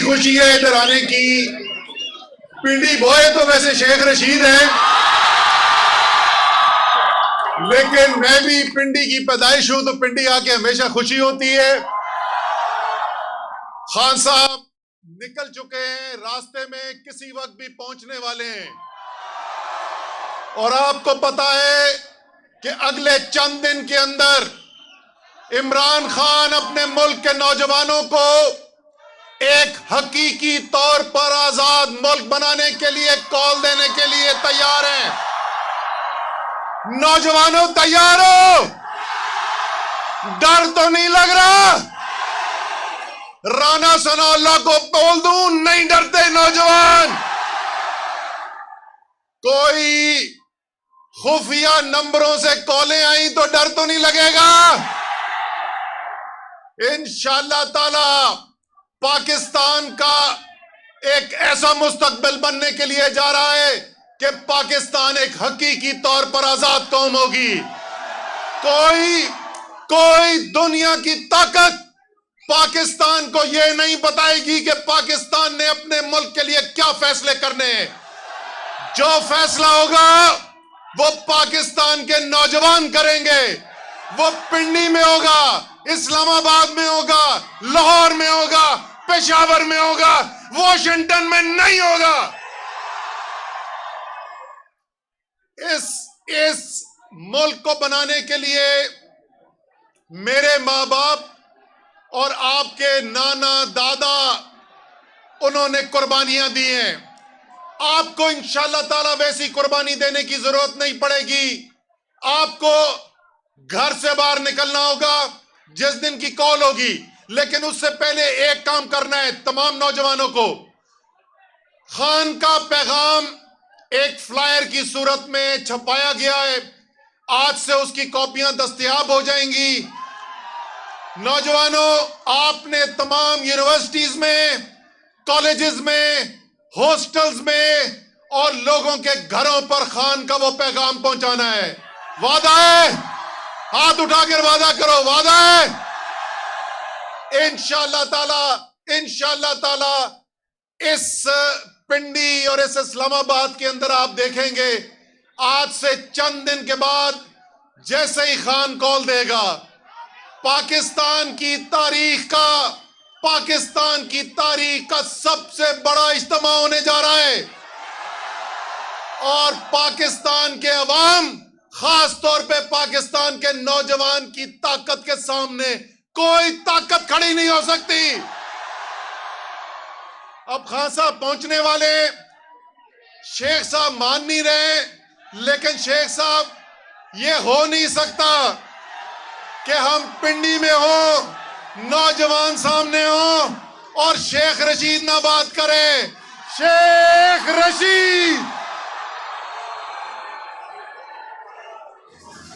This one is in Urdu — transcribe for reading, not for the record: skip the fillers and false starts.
بڑی خوشی ہے ادھر آنے کی. پنڈی بوئے تو ویسے شیخ رشید ہیں، لیکن میں بھی پنڈی کی پیدائش ہوں تو پنڈی آ کے ہمیشہ خوشی ہوتی ہے. خان صاحب نکل چکے ہیں، راستے میں کسی وقت بھی پہنچنے والے ہیں، اور آپ کو پتا ہے کہ اگلے چند دن کے اندر عمران خان اپنے ملک کے نوجوانوں کو ایک حقیقی طور پر آزاد ملک بنانے کے لیے کال دینے کے لیے تیار ہیں. نوجوانوں تیار ہو؟ ڈر تو نہیں لگ رہا؟ رانا ثناء اللہ کو بول دوں نہیں ڈرتے نوجوان. کوئی خفیہ نمبروں سے کالیں آئیں تو ڈر تو نہیں لگے گا؟ انشاءاللہ تعالی پاکستان کا ایک ایسا مستقبل بننے کے لیے جا رہا ہے کہ پاکستان ایک حقیقی طور پر آزاد قوم ہوگی. کوئی دنیا کی طاقت پاکستان کو یہ نہیں بتائے گی کہ پاکستان نے اپنے ملک کے لیے کیا فیصلے کرنے ہیں. جو فیصلہ ہوگا وہ پاکستان کے نوجوان کریں گے. وہ پنڈی میں ہوگا، اسلام آباد میں ہوگا، لاہور میں ہوگا، پشاور میں ہوگا، واشنگٹن میں نہیں ہوگا. اس ملک کو بنانے کے لیے میرے ماں باپ اور آپ کے نانا دادا انہوں نے قربانیاں دی ہیں. آپ کو انشاءاللہ تعالی ویسی قربانی دینے کی ضرورت نہیں پڑے گی. آپ کو گھر سے باہر نکلنا ہوگا جس دن کی کال ہوگی، لیکن اس سے پہلے ایک کام کرنا ہے. تمام نوجوانوں کو خان کا پیغام ایک فلائر کی صورت میں چھپایا گیا ہے. آج سے اس کی کاپیاں دستیاب ہو جائیں گی. نوجوانوں، آپ نے تمام یونیورسٹیز میں، کالجز میں، ہاسٹلز میں اور لوگوں کے گھروں پر خان کا وہ پیغام پہنچانا ہے. وعدہ ہے؟ ہاتھ اٹھا کر وعدہ کرو. وعدہ ہے؟ انشاءاللہ تعالی اس پنڈی اور اس اسلام آباد کے اندر آپ دیکھیں گے آج سے چند دن کے بعد جیسے ہی خان کال دے گا، پاکستان کی تاریخ کا سب سے بڑا اجتماع ہونے جا رہا ہے. اور پاکستان کے عوام، خاص طور پہ پاکستان کے نوجوان کی طاقت کے سامنے کوئی طاقت کھڑی نہیں ہو سکتی. اب خان صاحب پہنچنے والے، شیخ صاحب مان نہیں رہے، لیکن شیخ صاحب یہ ہو نہیں سکتا کہ ہم پنڈی میں ہوں، نوجوان سامنے ہوں اور شیخ رشید نہ بات کرے. شیخ رشید